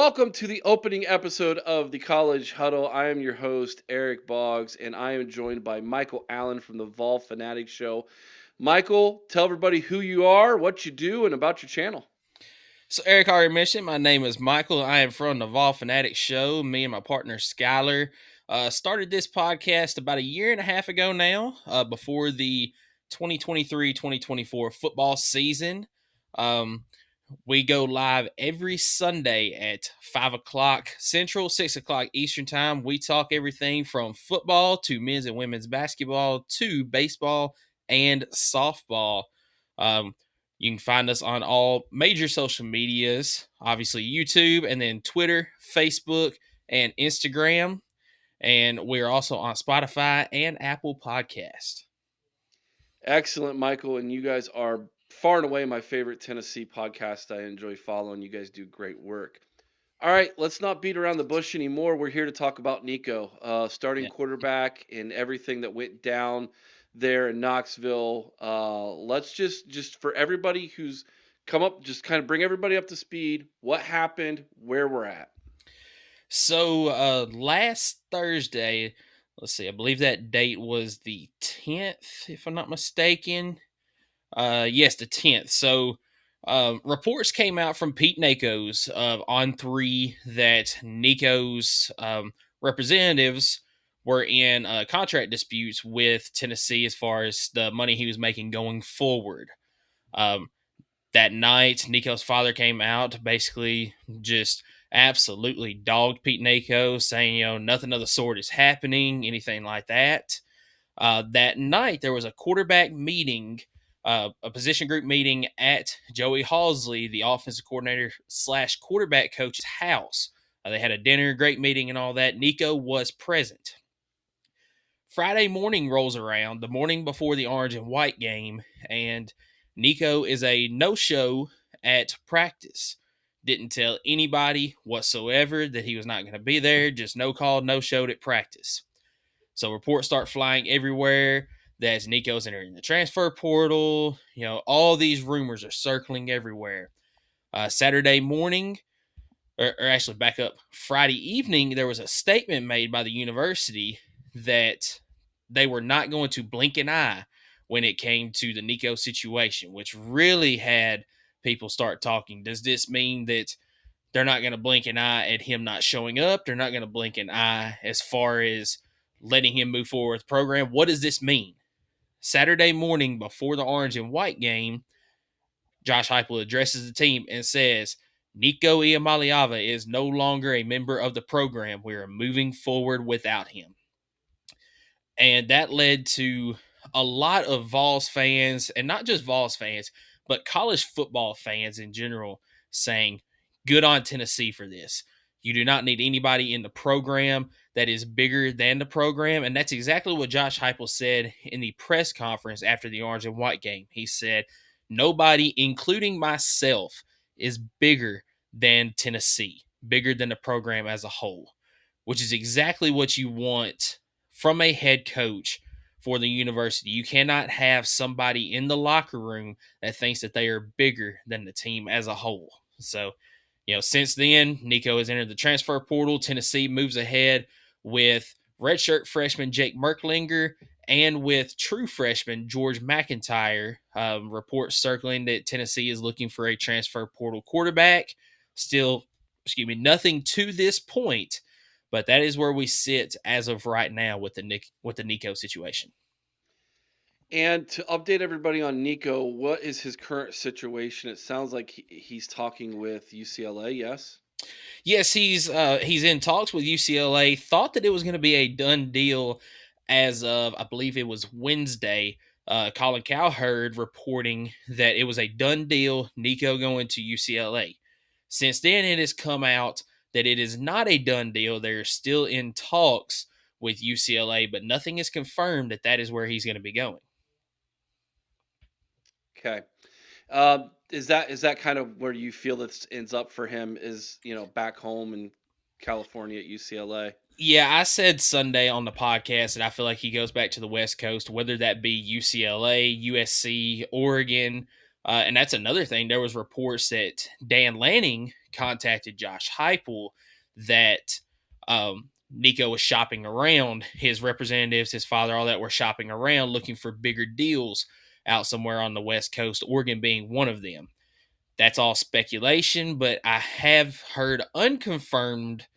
Welcome to the opening episode of the College Huddle. I am your host, Eric Boggs, and I am joined by Michael Allen from the Fanatics show. Michael, tell everybody who you are, what you do, and about your channel. So Eric already mentioned, my name is Michael. I am from the Fanatics show. Me and my partner Skylar started this podcast about a year and a half ago now, before the 2023-2024 football season. Um, we go live every Sunday at 5 o'clock Central, 6 o'clock Eastern Time. We talk everything from football to men's and women's basketball to baseball and softball. Um, you can find us on all major social medias, obviously YouTube, and then Twitter, Facebook, and Instagram. And we're also on Spotify and Apple Podcast. Excellent, Michael, and you guys are far and away my favorite Tennessee podcast. I enjoy following. You guys do great work. All right, let's not beat around the bush anymore. We're here to talk about Nico, starting Yeah. quarterback and everything that went down there in Knoxville. Let's just for everybody who's come up, just kind of bring everybody up to speed. What happened? Where we're at. So last Thursday, let's see, I believe that date was the 10th, if I'm not mistaken. Yes, the 10th. So reports came out from Pete Nako's on three that Nico's representatives were in contract disputes with Tennessee as far as the money he was making going forward. Um, that night, Nico's father came out, basically just absolutely dogged Pete Nako, saying, nothing of the sort is happening, anything like that. That night, there was a quarterback meeting, a position group meeting at Joey Halsley, the offensive coordinator / quarterback coach's house. They had a dinner, great meeting, and all that. Nico was present. Friday morning rolls around, the morning before the orange and white game, and Nico is a no-show at practice. Didn't tell anybody whatsoever that he was not going to be there, just no call, no showed at practice. So reports start flying everywhere that Nico's entering the transfer portal. All these rumors are circling everywhere. Saturday morning, or actually back up, Friday evening, there was a statement made by the university that they were not going to blink an eye when it came to the Nico situation, which really had people start talking. Does this mean that they're not going to blink an eye at him not showing up? They're not going to blink an eye as far as letting him move forward with the program? What does this mean? Saturday morning before the orange and white game, Josh Heupel addresses the team and says, Nico Iamaleava is no longer a member of the program. We are moving forward without him. And that led to a lot of Vols fans, and not just Vols fans, but college football fans in general, saying, good on Tennessee for this. You do not need anybody in the program that is bigger than the program. And that's exactly what Josh Heupel said in the press conference after the orange and white game. He said, nobody, including myself, is bigger than Tennessee, bigger than the program as a whole, which is exactly what you want from a head coach for the university. You cannot have somebody in the locker room that thinks that they are bigger than the team as a whole. So, since then, Nico has entered the transfer portal. Tennessee moves ahead with redshirt freshman Jake Merklinger and with true freshman George McIntyre. Reports circling that Tennessee is looking for a transfer portal quarterback. Still, nothing to this point, but that is where we sit as of right now with the Nico situation. And to update everybody on Nico, what is his current situation? It sounds like he's talking with UCLA, yes? Yes, he's in talks with UCLA. Thought that it was going to be a done deal as of, I believe it was Wednesday. Colin Cowherd reporting that it was a done deal, Nico going to UCLA. Since then, it has come out that it is not a done deal. They're still in talks with UCLA, but nothing is confirmed that that is where he's going to be going. Okay. Is that kind of where you feel this ends up for him? Is back home in California at UCLA? Yeah, I said Sunday on the podcast that I feel like he goes back to the West Coast, whether that be UCLA, USC, Oregon. And that's another thing. There was reports that Dan Lanning contacted Josh Heupel that Nico was shopping around. His representatives, his father, all that were shopping around looking for bigger deals out somewhere on the West Coast, Oregon being one of them. That's all speculation, but I have heard unconfirmed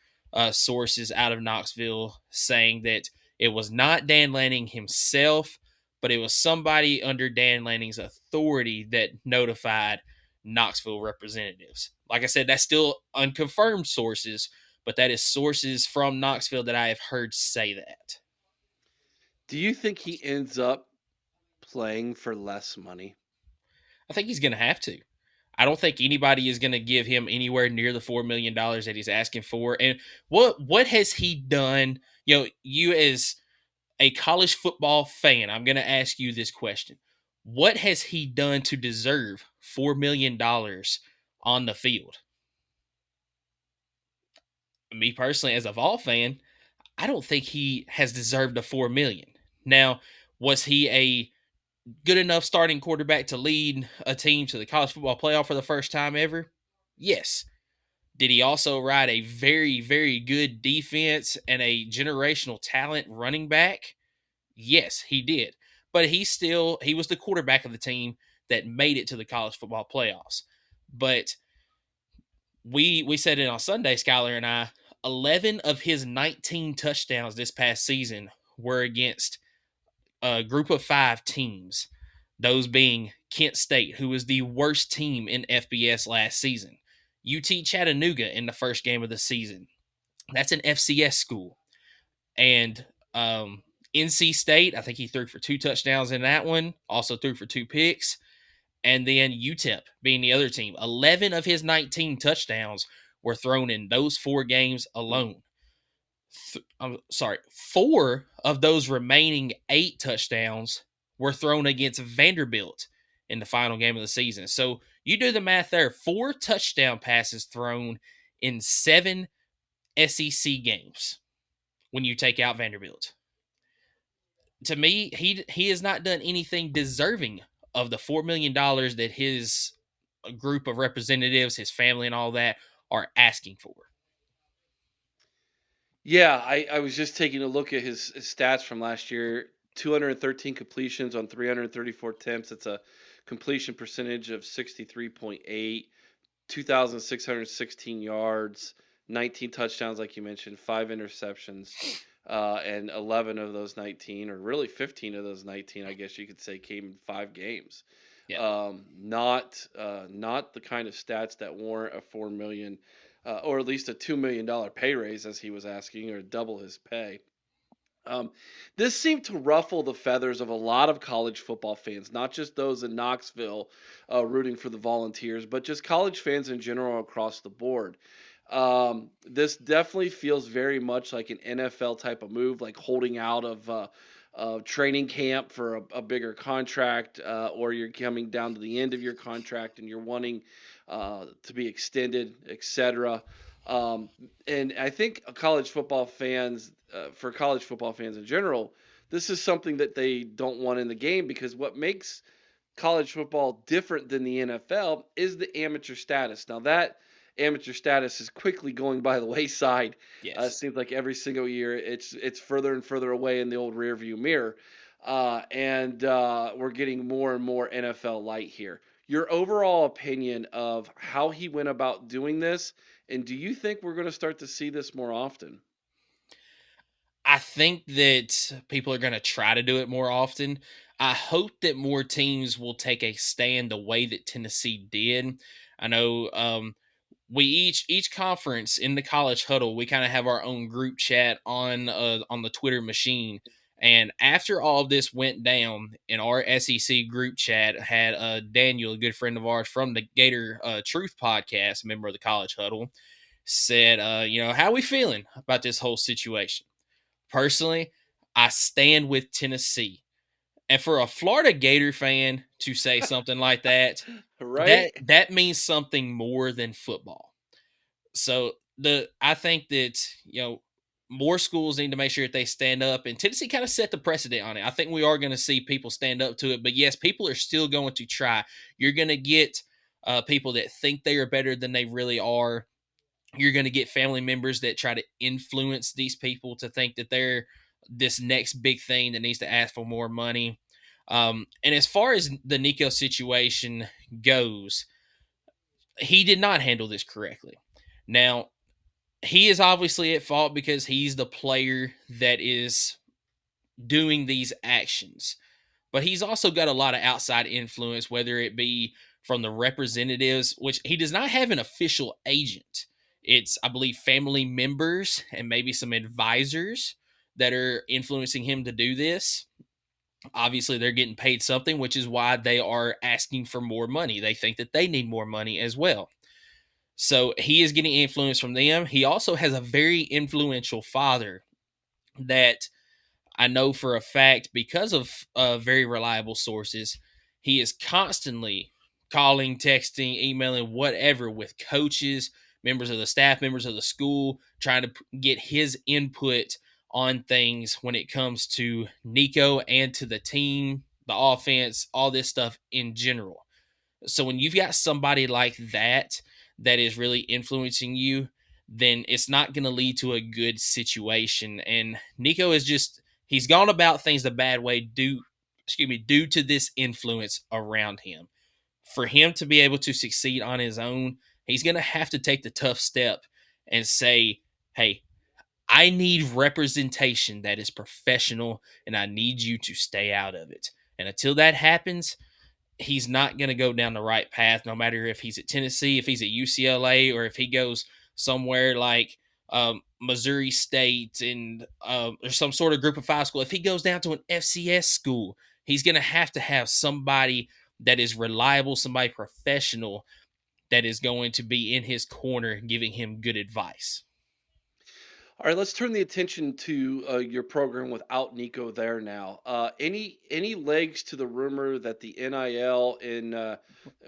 sources out of Knoxville saying that it was not Dan Lanning himself, but it was somebody under Dan Lanning's authority that notified Knoxville representatives. Like I said, that's still unconfirmed sources, but that is sources from Knoxville that I have heard say that. Do you think he ends up playing for less money? I think he's going to have to. I don't think anybody is going to give him anywhere near the $4 million that he's asking for. And what has he done? You as a college football fan, I'm going to ask you this question: what has he done to deserve $4 million on the field? Me personally, as a Vol fan, I don't think he has deserved a $4 million. Now, was he a good enough starting quarterback to lead a team to the college football playoff for the first time ever? Yes. Did he also ride a very, very good defense and a generational talent running back? Yes, he did. But he was the quarterback of the team that made it to the college football playoffs. But we said it on Sunday, Skylar and I, 11 of his 19 touchdowns this past season were against a group of 5 teams, those being Kent State, who was the worst team in FBS last season, UT Chattanooga in the first game of the season. That's an FCS school. And NC State, I think he threw for 2 touchdowns in that one, also threw for 2 picks. And then UTEP being the other team. 11 of his 19 touchdowns were thrown in those 4 games alone. I'm sorry, 4 of those remaining 8 touchdowns were thrown against Vanderbilt in the final game of the season. So you do the math there. 4 touchdown passes thrown in 7 SEC games when you take out Vanderbilt. To me, he has not done anything deserving of the $4 million that his group of representatives, his family, and all that are asking for. Yeah, I was just taking a look at his stats from last year. 213 completions on 334 attempts. It's a completion percentage of 63.8, 2,616 yards, 19 touchdowns, like you mentioned, 5 interceptions, and 11 of those 19, or really 15 of those 19, I guess you could say, came in 5 games. Yeah. Not the kind of stats that warrant a 4 million, or at least a $2 million pay raise, as he was asking, or double his pay. Um, this seemed to ruffle the feathers of a lot of college football fans, not just those in Knoxville rooting for the Volunteers, but just college fans in general across the board. This definitely feels very much like an NFL type of move, like holding out of training camp for a bigger contract, or you're coming down to the end of your contract and you're wanting to be extended, etc. Um, and I think for college football fans in general, this is something that they don't want in the game, because what makes college football different than the NFL is the amateur status. Now, that amateur status is quickly going by the wayside. It Yes. seems like every single year it's further and further away in the old rearview mirror, and we're getting more and more NFL light here. Your overall opinion of how he went about doing this, and do you think we're going to start to see this more often? I think that people are going to try to do it more often. I hope that more teams will take a stand the way that Tennessee did. I know we each conference in the college huddle, we kind of have our own group chat on the Twitter machine. And after all of this went down, in our SEC group chat had Daniel, a good friend of ours from the Gator Truth podcast, a member of the college huddle, said, how we feeling about this whole situation? Personally, I stand with Tennessee. And for a Florida Gator fan to say something like that, Right? that means something more than football. So I think that more schools need to make sure that they stand up, and Tennessee kind of set the precedent on it. I think we are going to see people stand up to it, but yes, people are still going to try. You're going to get people that think they are better than they really are. You're going to get family members that try to influence these people to think that they're this next big thing that needs to ask for more money. And as far as the Nico situation goes, he did not handle this correctly. Now, he is obviously at fault because he's the player that is doing these actions. But he's also got a lot of outside influence, whether it be from the representatives, which he does not have an official agent. It's, I believe, family members and maybe some advisors that are influencing him to do this. Obviously, they're getting paid something, which is why they are asking for more money. They think that they need more money as well. So he is getting influence from them. He also has a very influential father that I know for a fact, because of very reliable sources, he is constantly calling, texting, emailing, whatever, with coaches, members of the staff, members of the school, trying to get his input on things when it comes to Nico and to the team, the offense, all this stuff in general. So when you've got somebody like that that is really influencing you, then it's not going to lead to a good situation. And Nico is just he's gone about things the bad way due to this influence around him. For him to be able to succeed on his own, he's going to have to take the tough step and say, "Hey, I need representation that is professional and I need you to stay out of it." And until that happens, he's not going to go down the right path, no matter if he's at Tennessee, if he's at UCLA, or if he goes somewhere like Missouri State and or some sort of group of five school. If he goes down to an FCS school, he's going to have somebody that is reliable, somebody professional that is going to be in his corner giving him good advice. All right, let's turn the attention to your program without Nico there now. Any legs to the rumor that the NIL in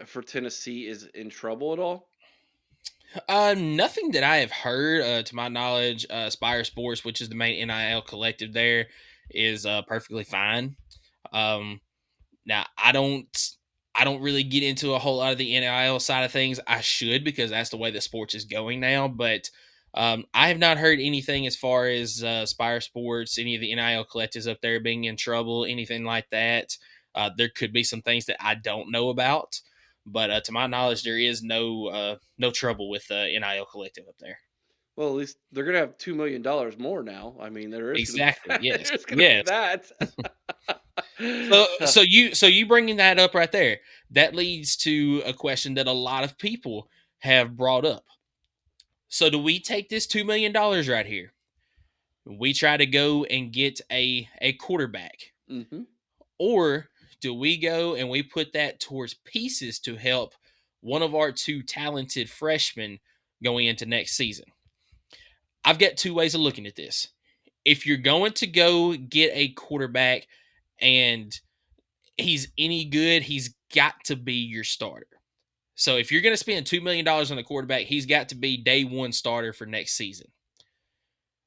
for Tennessee is in trouble at all? Nothing that I have heard, to my knowledge. Spire Sports, which is the main NIL collective there, is perfectly fine. Um, Now I don't really get into a whole lot of the NIL side of things. I should, because that's the way that sports is going now. But I have not heard anything as far as Spire Sports, any of the NIL collectives up there being in trouble, anything like that. There could be some things that I don't know about, but to my knowledge, there is no trouble with the NIL collective up there. Well, at least they're gonna have $2 million more now. I mean, there is gonna Exactly. be Yes. there's gonna be Yes. that. So you bringing that up right there, that leads to a question that a lot of people have brought up. So do we take this $2 million right here? We try to go and get a quarterback, Hmm. or do we go and we put that towards pieces to help one of our two talented freshmen going into next season? I've got two ways of looking at this. If you're going to go get a quarterback and he's any good, he's got to be your starter. So if you're going to spend $2 million on a quarterback, he's got to be day one starter for next season.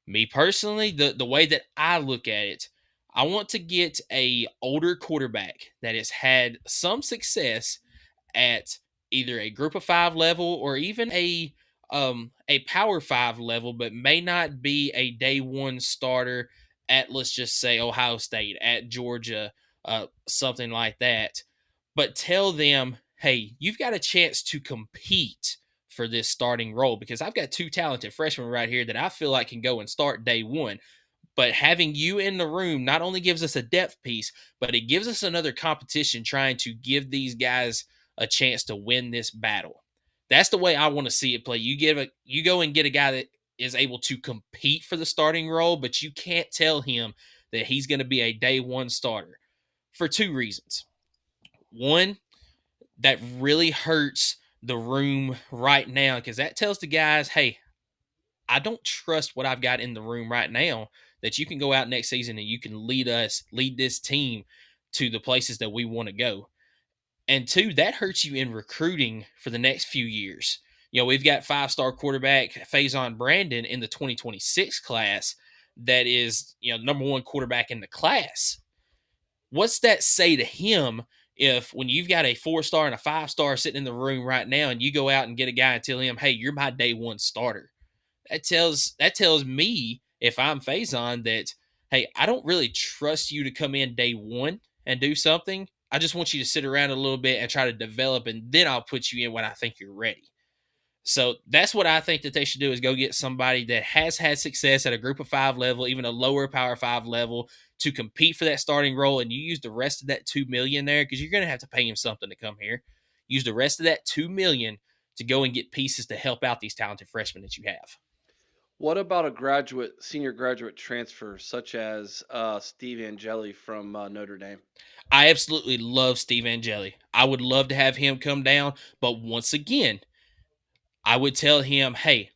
Me personally, the way that I look at it, I want to get a older quarterback that has had some success at either a group of five level or even a power five level, but may not be a day one starter at, let's just say, Ohio State, at Georgia, something like that. But tell them, hey, you've got a chance to compete for this starting role, because I've got two talented freshmen right here that I feel like can go and start day one. But having you in the room not only gives us a depth piece, but it gives us another competition trying to give these guys a chance to win this battle. That's the way I want to see it play. You go and get a guy that is able to compete for the starting role, but you can't tell him that he's going to be a day one starter for two reasons. One, that really hurts the room right now, because that tells the guys, hey, I don't trust what I've got in the room right now, that you can go out next season and you can lead this team to the places that we want to go. And two, that hurts you in recruiting for the next few years. We've got five-star quarterback Faison Brandon in the 2026 class that is, number one quarterback in the class. What's that say to him If when you've got a 4-star and a 5-star sitting in the room right now, and you go out and get a guy and tell him, "Hey, you're my day one starter," that tells me if I'm Faison that, hey, I don't really trust you to come in day one and do something. I just want you to sit around a little bit and try to develop, and then I'll put you in when I think you're ready. So that's what I think that they should do, is go get somebody that has had success at a group of five level, even a lower power five level, to compete for that starting role. And you use the rest of that 2 million there, because you're going to have to pay him something to come here. Use the rest of that 2 million to go and get pieces to help out these talented freshmen that you have. What about a senior graduate transfer such as Steve Angeli from Notre Dame? I absolutely love Steve Angeli. I would love to have him come down, but once again, I would tell him, hey,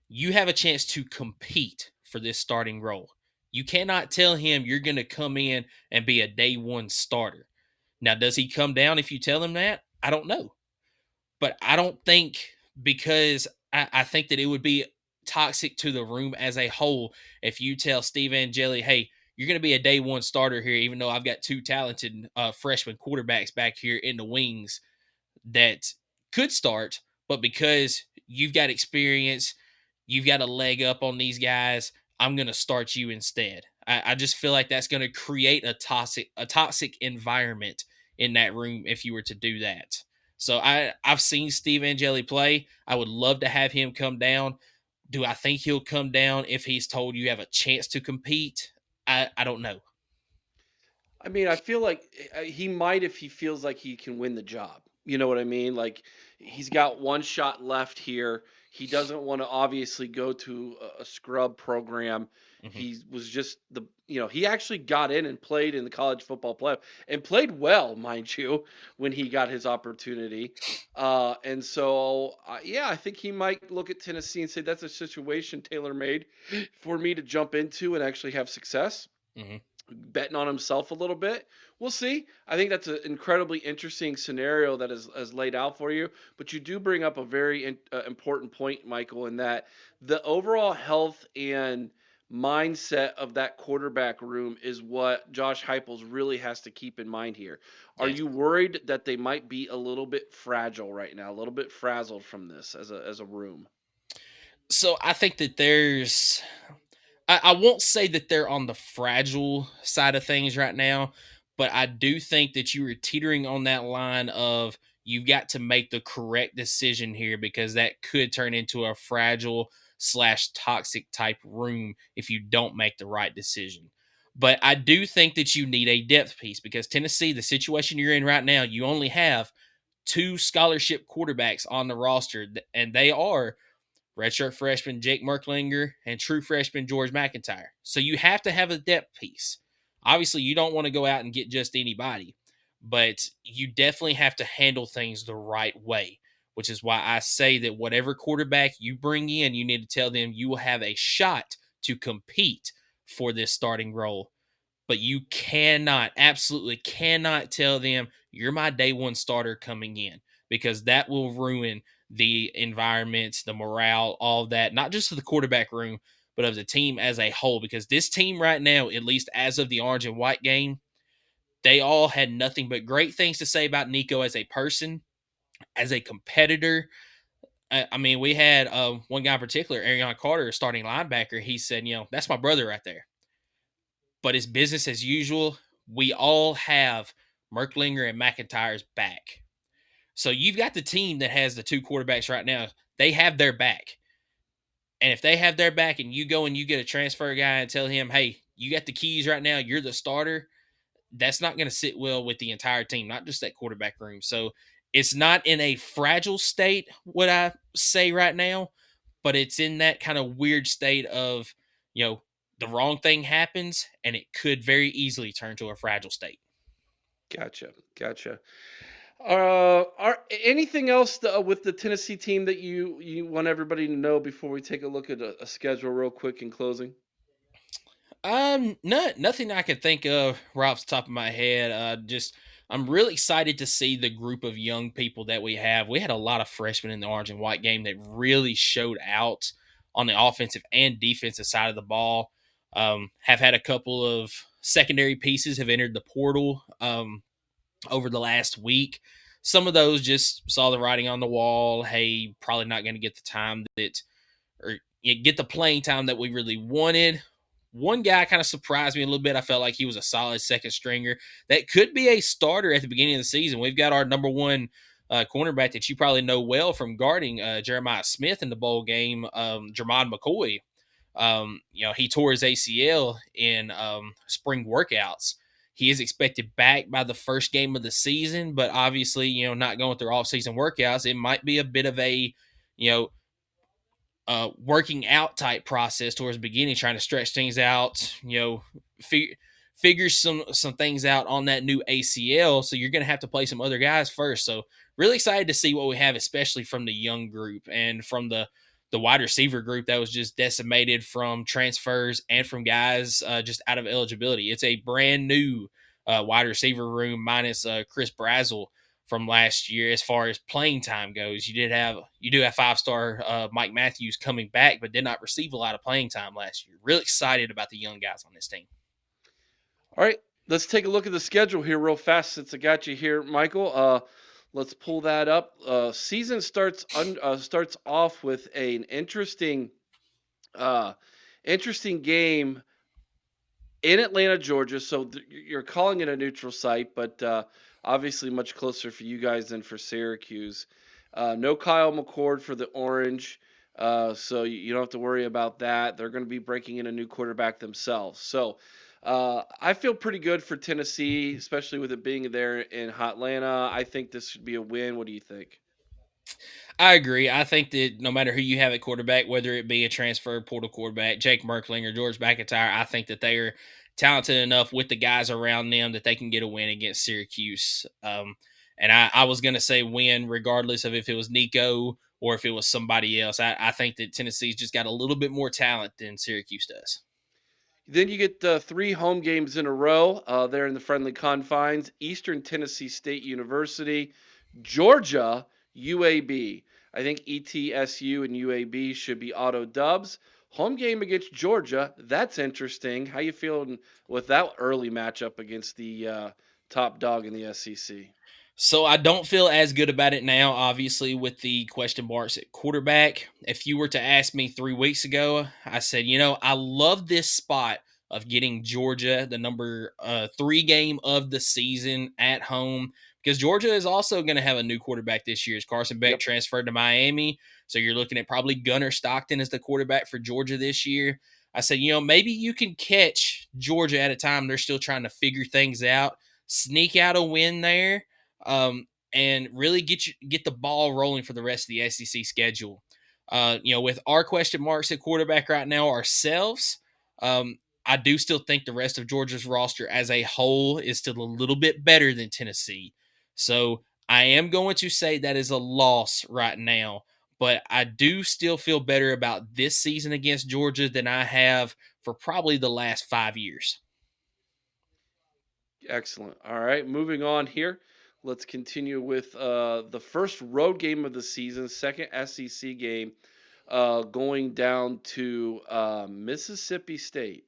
you have a chance to compete for this starting role. You cannot tell him you're going to come in and be a day one starter. Now, does he come down if you tell him that? I don't know. But I don't think, because I think that it would be toxic to the room as a whole if you tell Steve Angeli, hey, you're going to be a day one starter here, even though I've got two talented freshman quarterbacks back here in the wings that could start, but because you've got experience, you've got a leg up on these guys, I'm going to start you instead. I just feel like that's going to create a toxic environment in that room if you were to do that. So I've seen Steve Angeli play. I would love to have him come down. Do I think he'll come down if he's told you have a chance to compete? I don't know. I mean, I feel like he might if he feels like he can win the job. You know what I mean? Like he's got one shot left here. He doesn't want to obviously go to a scrub program. Hmm. He was just he actually got in and played in the college football playoff and played well, mind you, when he got his opportunity. And so, yeah, I think he might look at Tennessee and say that's a situation tailor made for me to jump into and actually have success, Hmm. betting on himself a little bit. We'll see. I think that's an incredibly interesting scenario that is laid out for you. But you do bring up a very important point, Michael, in that the overall health and mindset of that quarterback room is what Josh Heupels really has to keep in mind here. Are Yes. you worried that they might be a little bit fragile right now, a little bit frazzled from this as a room? So I think that I won't say that they're on the fragile side of things right now, but I do think that you are teetering on that line of, you've got to make the correct decision here, because that could turn into a fragile slash toxic type room if you don't make the right decision. But I do think that you need a depth piece, because Tennessee, the situation you're in right now, you only have two scholarship quarterbacks on the roster, and they are redshirt freshman Jake Merklinger and true freshman George McIntyre. So you have to have a depth piece. Obviously, you don't want to go out and get just anybody, but you definitely have to handle things the right way, which is why I say that whatever quarterback you bring in, you need to tell them you will have a shot to compete for this starting role. But you cannot, absolutely cannot tell them you're my day one starter coming in, because that will ruin the environment, the morale, all of that, not just of the quarterback room, but of the team as a whole. Because this team right now, at least as of the orange and white game, they all had nothing but great things to say about Nico as a person, as a competitor. I mean, we had one guy in particular, Arion Carter, starting linebacker. He said, that's my brother right there. But it's business as usual. We all have Merklinger and McIntyre's back. So you've got the team that has the two quarterbacks right now. They have their back. And if they have their back and you go and you get a transfer guy and tell him, hey, you got the keys right now, you're the starter, that's not going to sit well with the entire team, not just that quarterback room. So it's not in a fragile state, what I say right now, but it's in that kind of weird state of, you know, the wrong thing happens and it could very easily turn to a fragile state. Gotcha, gotcha. Are anything else with the Tennessee team that you want everybody to know before we take a look at a schedule real quick in closing? Nothing I could think of right off the top of my head. Just I'm really excited to see the group of young people that we have. We had a lot of freshmen in the orange and white game that really showed out on the offensive and defensive side of the ball. Have had a couple of secondary pieces have entered the portal. over the last week. Some of those just saw the writing on the wall. Hey, probably not going to get the time that, or get the playing time that we really wanted. One guy kind of surprised me a little bit. I felt like he was a solid second stringer that could be a starter at the beginning of the season. We've got our number one cornerback that you probably know well from guarding Jeremiah Smith in the bowl game, Jermon McCoy. He tore his ACL in spring workouts. He is expected back by the first game of the season, but obviously, not going through off-season workouts, it might be a bit of a, you know, working out type process towards the beginning, trying to stretch things out, figure some things out on that new ACL. So you're going to have to play some other guys first. So really excited to see what we have, especially from the young group and from the wide receiver group that was just decimated from transfers and from guys just out of eligibility. It's a brand new wide receiver room minus Chris Brazzell from last year as far as playing time goes. You do have 5-star Mike Matthews coming back, but did not receive a lot of playing time last year. Really excited about the young guys on this team. All right, let's take a look at the schedule here real fast since I got you here, Michael. Let's pull that up. Season starts off with an uh, interesting game in Atlanta, Georgia. So you're calling it a neutral site, but obviously much closer for you guys than for Syracuse. No Kyle McCord for the Orange, so you don't have to worry about that. They're going to be breaking in a new quarterback themselves. So I feel pretty good for Tennessee, especially with it being there in Hotlanta. I think this should be a win. What do you think? I agree. I think that no matter who you have at quarterback, whether it be a transfer portal quarterback, Jake Merkling or George McIntyre, I think that they are talented enough with the guys around them that they can get a win against Syracuse. And I was going to say win regardless of if it was Nico or if it was somebody else. I think that Tennessee's just got a little bit more talent than Syracuse does. Then you get three home games in a row there in the friendly confines. Eastern Tennessee State University, Georgia, UAB. I think ETSU and UAB should be auto dubs. Home game against Georgia. That's interesting. How you feeling with that early matchup against the top dog in the SEC? So I don't feel as good about it now, obviously, with the question marks at quarterback. If you were to ask me 3 weeks ago, I said, I love this spot of getting Georgia, the number 3 game of the season at home, because Georgia is also going to have a new quarterback this year. As Carson Beck Yep. transferred to Miami, so you're looking at probably Gunnar Stockton as the quarterback for Georgia this year. I said, maybe you can catch Georgia at a time they're still trying to figure things out, sneak out a win there, and really get the ball rolling for the rest of the SEC schedule. With our question marks at quarterback right now ourselves, I do still think the rest of Georgia's roster as a whole is still a little bit better than Tennessee. So I am going to say that is a loss right now, but I do still feel better about this season against Georgia than I have for probably the last 5 years. Excellent. All right, moving on here. Let's continue with the first road game of the season, second SEC game, going down to Mississippi State.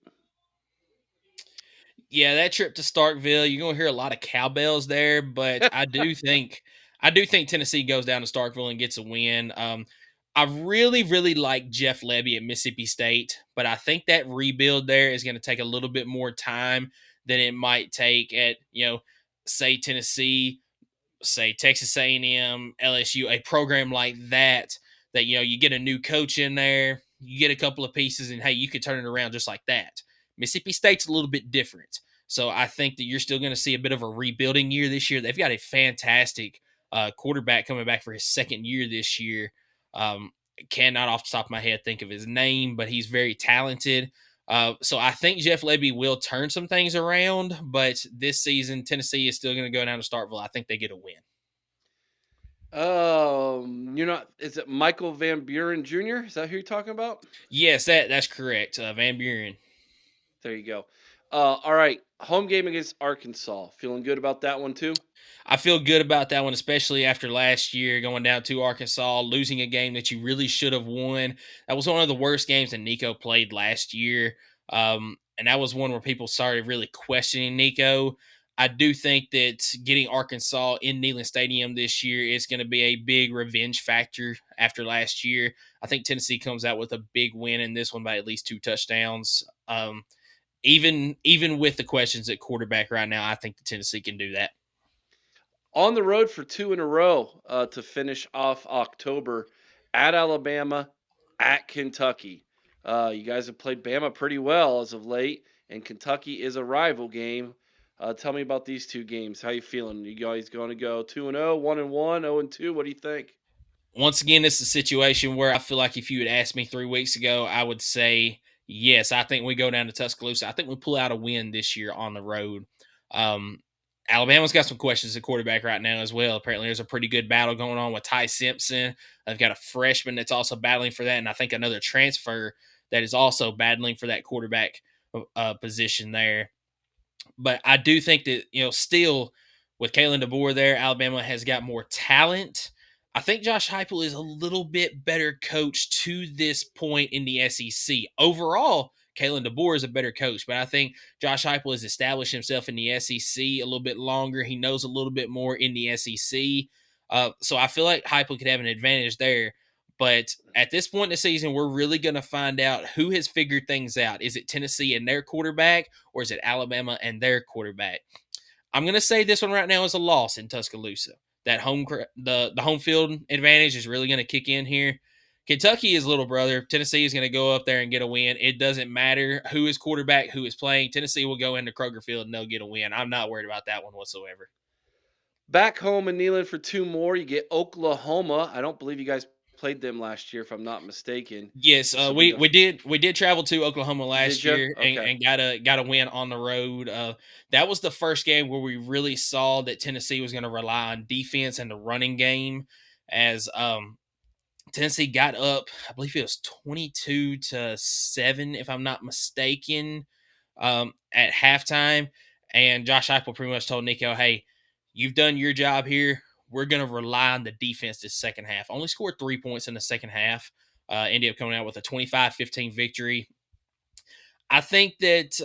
Yeah, that trip to Starkville, you're gonna hear a lot of cowbells there, but I do think Tennessee goes down to Starkville and gets a win. I really, really like Jeff Lebby at Mississippi State, but I think that rebuild there is going to take a little bit more time than it might take at say Tennessee, say Texas A&M, LSU, a program like that. That you get a new coach in there, you get a couple of pieces, and hey, you could turn it around just like that. Mississippi State's a little bit different, so I think that you're still going to see a bit of a rebuilding year this year. They've got a fantastic quarterback coming back for his second year this year. Cannot off the top of my head think of his name, but he's very talented. So I think Jeff Lebby will turn some things around, but this season Tennessee is still going to go down to Starkville. I think they get a win. You're not. Is it Michael Van Buren Jr.? Is that who you're talking about? Yes, that's correct. Van Buren. There you go. All right, home game against Arkansas. Feeling good about that one too. I feel good about that one, especially after last year going down to Arkansas, losing a game that you really should have won. That was one of the worst games that Nico played last year. And that was one where people started really questioning Nico. I do think that getting Arkansas in Neyland Stadium this year is going to be a big revenge factor after last year. I think Tennessee comes out with a big win in this one by at least 2 touchdowns. Even with the questions at quarterback right now, I think the Tennessee can do that. On the road for two in a row to finish off October at Alabama, at Kentucky. You guys have played Bama pretty well as of late, and Kentucky is a rival game. Tell me about these two games. How you feeling? You guys going to go 2-0, 1-1, 0-2? What do you think? Once again, it's a situation where I feel like if you had asked me 3 weeks ago, I would say yes. I think we go down to Tuscaloosa. I think we pull out a win this year on the road. Um, Alabama's got some questions at quarterback right now as well. Apparently, there's a pretty good battle going on with Ty Simpson. They've got a freshman that's also battling for that, and I think another transfer that is also battling for that quarterback position there. But I do think that, still with Kalen DeBoer there, Alabama has got more talent. I think Josh Heupel is a little bit better coach to this point in the SEC. Overall, Kalen DeBoer is a better coach, but I think Josh Heupel has established himself in the SEC a little bit longer. He knows a little bit more in the SEC. So I feel like Heupel could have an advantage there. But at this point in the season, we're really going to find out who has figured things out. Is it Tennessee and their quarterback, or is it Alabama and their quarterback? I'm going to say this one right now is a loss in Tuscaloosa. That the home field advantage is really going to kick in here. Kentucky is little brother. Tennessee is going to go up there and get a win. It doesn't matter who is quarterback, who is playing. Tennessee will go into Kroger Field and they'll get a win. I'm not worried about that one whatsoever. Back home in Neyland for two more, you get Oklahoma. I don't believe you guys played them last year, if I'm not mistaken. Yes, This will be we the. we did travel to Oklahoma Did last you? year and, Okay. and got a win on the road. That was the first game where we really saw that Tennessee was going to rely on defense and the running game, as Tennessee got up. I believe it was 22-7, if I'm not mistaken, at halftime. And Josh Heupel pretty much told Nico, "Hey, you've done your job here. We're going to rely on the defense this second half." Only scored 3 points in the second half. Ended up coming out with a 25-15 victory. I think that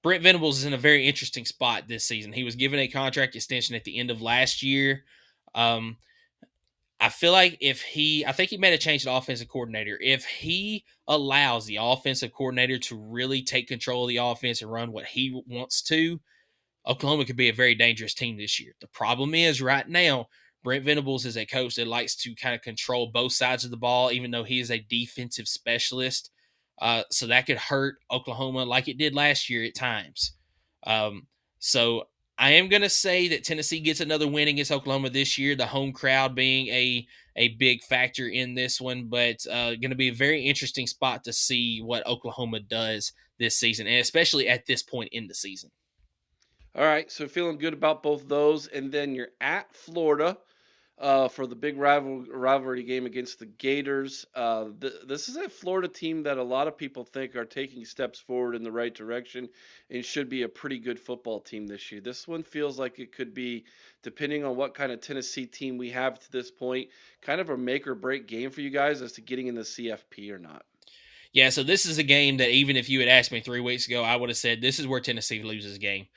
Brent Venables is in a very interesting spot this season. He was given a contract extension at the end of last year. Um, I feel like I think he made a change to offensive coordinator. If he allows the offensive coordinator to really take control of the offense and run what he wants to, Oklahoma could be a very dangerous team this year. The problem is right now, Brent Venables is a coach that likes to kind of control both sides of the ball, even though he is a defensive specialist. So that could hurt Oklahoma like it did last year at times. So I am going to say that Tennessee gets another win against Oklahoma this year, the home crowd being a big factor in this one, but going to be a very interesting spot to see what Oklahoma does this season, and especially at this point in the season. All right. So feeling good about both those, and then you're at Florida for the big rivalry game against the Gators. This is a Florida team that a lot of people think are taking steps forward in the right direction and should be a pretty good football team this year. This one feels like it could be, depending on what kind of Tennessee team we have to this point, kind of a make or break game for you guys as to getting in the CFP or not. Yeah, so this is a game that even if you had asked me 3 weeks ago, I would have said this is where Tennessee loses game.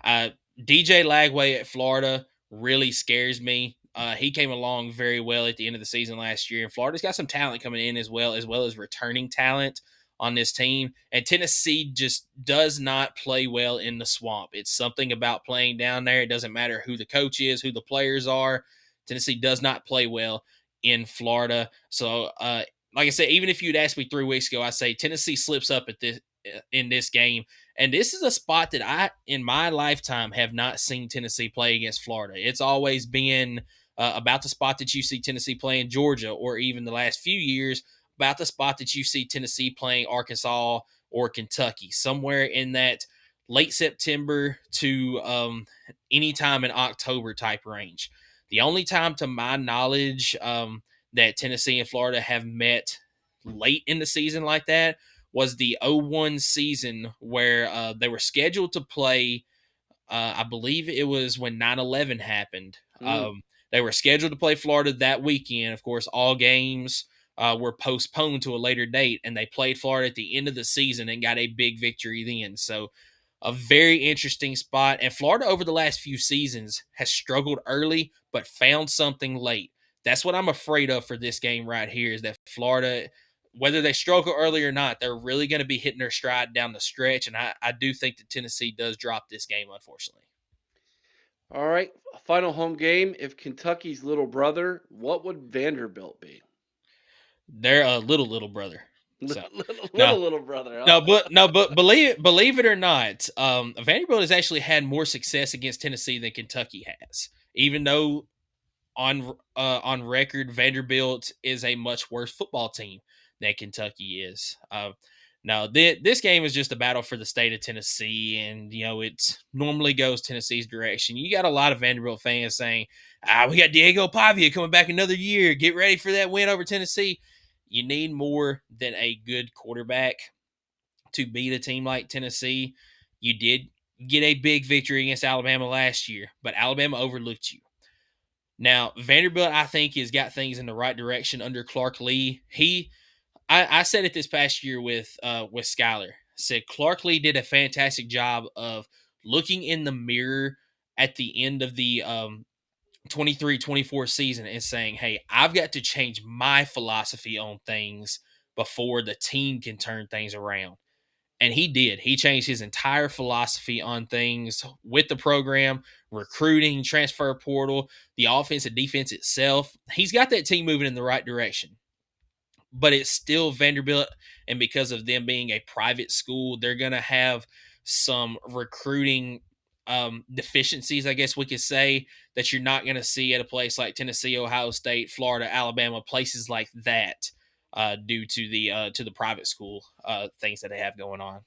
Uh, DJ Lagway at Florida really scares me. He came along very well at the end of the season last year, and Florida's got some talent coming in as well as returning talent on this team. And Tennessee just does not play well in the swamp. It's something about playing down there. It doesn't matter who the coach is, who the players are. Tennessee does not play well in Florida. So like I said, even if you'd asked me 3 weeks ago, I say Tennessee slips up at this in this game. And this is a spot that I, in my lifetime, have not seen Tennessee play against Florida. It's always been about the spot that you see Tennessee playing Georgia, or even the last few years, about the spot that you see Tennessee playing Arkansas or Kentucky, somewhere in that late September to anytime in October type range. The only time, to my knowledge, that Tennessee and Florida have met late in the season like that was the 0-1 season where they were scheduled to play. I believe it was when 9/11 happened. Hmm. They were scheduled to play Florida that weekend. Of course, all games were postponed to a later date, and they played Florida at the end of the season and got a big victory then. So a very interesting spot. And Florida, over the last few seasons, has struggled early, but found something late. That's what I'm afraid of for this game right here is that Florida, whether they struggle early or not, they're really going to be hitting their stride down the stretch. And I do think that Tennessee does drop this game, unfortunately. All right, final home game. If Kentucky's little brother, what would Vanderbilt be? They're a little brother. So no, Little brother, huh? no, but believe it or not, Vanderbilt has actually had more success against Tennessee than Kentucky has. Even though on record, Vanderbilt is a much worse football team than Kentucky is. Now, this game is just a battle for the state of Tennessee, and it normally goes Tennessee's direction. You got a lot of Vanderbilt fans saying, we got Diego Pavia coming back another year. Get ready for that win over Tennessee." You need more than a good quarterback to beat a team like Tennessee. You did get a big victory against Alabama last year, but Alabama overlooked you. Now, Vanderbilt, I think, has got things in the right direction under Clark Lee. I said it this past year with Skyler. I said Clark Lee did a fantastic job of looking in the mirror at the end of the 23-24 season and saying, "Hey, I've got to change my philosophy on things before the team can turn things around." And he did. He changed his entire philosophy on things with the program, recruiting, transfer portal, the offense and defense itself. He's got that team moving in the right direction. But it's still Vanderbilt, and because of them being a private school, they're going to have some recruiting deficiencies, I guess we could say, that you're not going to see at a place like Tennessee, Ohio State, Florida, Alabama, places like that, due to the private school things that they have going on.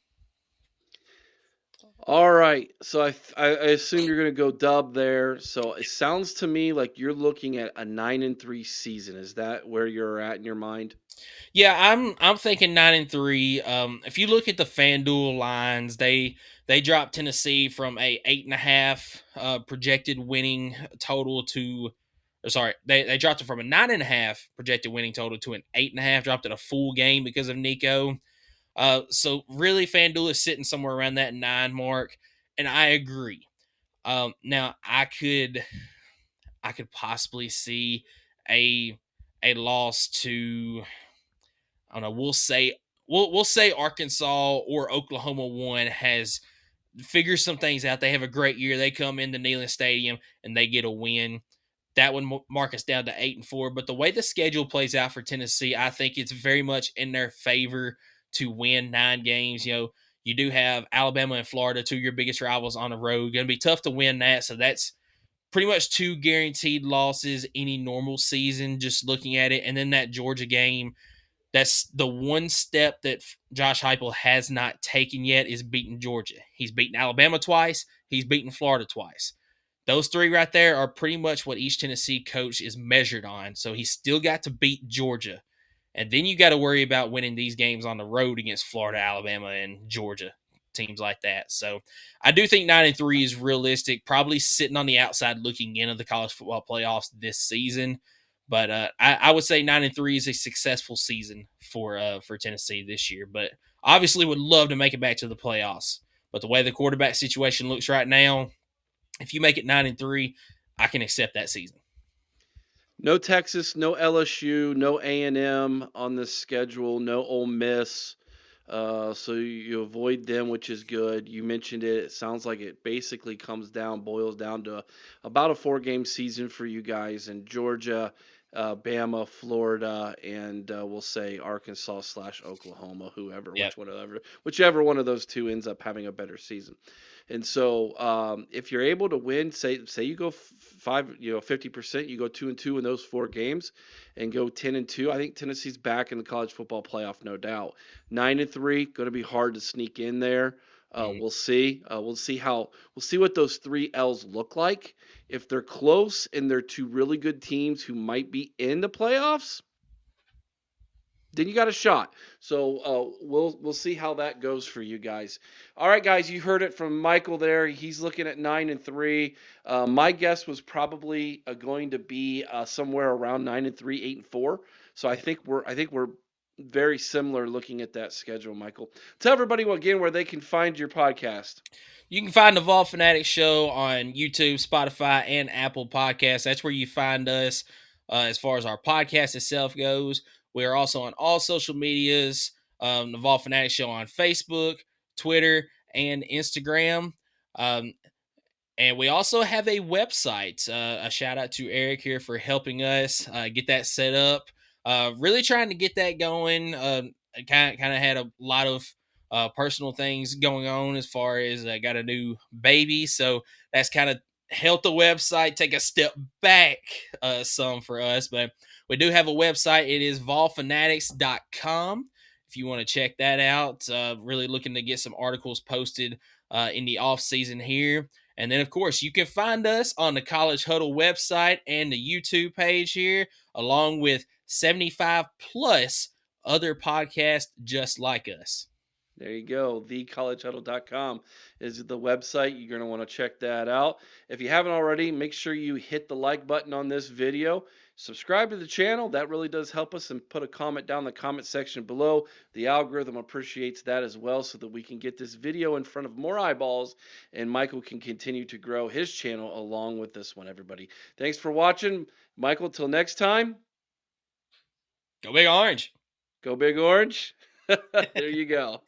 All right. So I assume you're going to go dub there. So it sounds to me like you're looking at a 9-3 season. Is that where you're at in your mind? Yeah, I'm thinking 9-3. If you look at the FanDuel lines, they dropped Tennessee from a 8.5 projected winning total to, or sorry, they dropped it from a 9.5 projected winning total to an 8.5. Dropped it a full game because of Nico. So really, FanDuel is sitting somewhere around that 9 mark, and I agree. Now I could possibly see a a loss to, I don't know. We'll say Arkansas or Oklahoma one has figured some things out. They have a great year. They come into Neyland Stadium and they get a win. That would mark us down to 8-4. But the way the schedule plays out for Tennessee, I think it's very much in their favor to win 9 games. You do have Alabama and Florida, two of your biggest rivals, on the road. Going to be tough to win that. So that's pretty much two guaranteed losses any normal season, just looking at it. And then that Georgia game, that's the one step that Josh Heupel has not taken yet, is beating Georgia. He's beaten Alabama twice. He's beaten Florida twice. Those three right there are pretty much what each Tennessee coach is measured on. So he's still got to beat Georgia. And then you got to worry about winning these games on the road against Florida, Alabama, and Georgia, teams like that. So I do think 9-3 is realistic, probably sitting on the outside looking into the college football playoffs this season. But I would say 9-3 is a successful season for Tennessee this year. But obviously would love to make it back to the playoffs. But the way the quarterback situation looks right now, if you make it 9-3, I can accept that season. No Texas, no LSU, no A&M on this schedule, no Ole Miss. So you avoid them, which is good. You mentioned it. It sounds like it basically boils down to about a 4-game season for you guys in Georgia, Bama, Florida, and we'll say Arkansas slash Oklahoma, Yep. whichever one of those two ends up having a better season. And so, if you're able to win, say you go 50%, you go 2-2 in those 4 games, and go 10-2. I think Tennessee's back in the college football playoff, no doubt. 9-3, going to be hard to sneak in there. Mhm. We'll see. We'll see what those 3 L's look like. If they're close and they're two really good teams who might be in the playoffs, then you got a shot. So we'll see how that goes for you guys. All right, guys, you heard it from Michael there. He's looking at 9-3. My guess was probably going to be somewhere around 9-3, 8-4. So I think we're very similar looking at that schedule, Michael. Tell everybody again where they can find your podcast. You can find the Vol Fanatic Show on YouTube, Spotify, and Apple Podcasts. That's where you find us as far as our podcast itself goes. We are also on all social medias. The Vol Fanatic Show on Facebook, Twitter, and Instagram. Um, and we also have a website. A shout out to Eric here for helping us get that set up. Really trying to get that going. I kind of had a lot of personal things going on as far as I got a new baby, so that's kind of helped the website take a step back some for us. But we do have a website. It is volfanatics.com. If you want to check that out, really looking to get some articles posted in the off season here. And then, of course, you can find us on the College Huddle website and the YouTube page here, along with 75 plus other podcasts just like us. There you go. TheCollegeHuddle.com is the website. You're going to want to check that out. If you haven't already, make sure you hit the like button on this video. Subscribe to the channel. That really does help us. And put a comment down in the comment section below. The algorithm appreciates that as well, so that we can get this video in front of more eyeballs and Michael can continue to grow his channel along with this one, everybody. Thanks for watching. Michael, till next time, Go Big Orange. go Big Orange. There you go.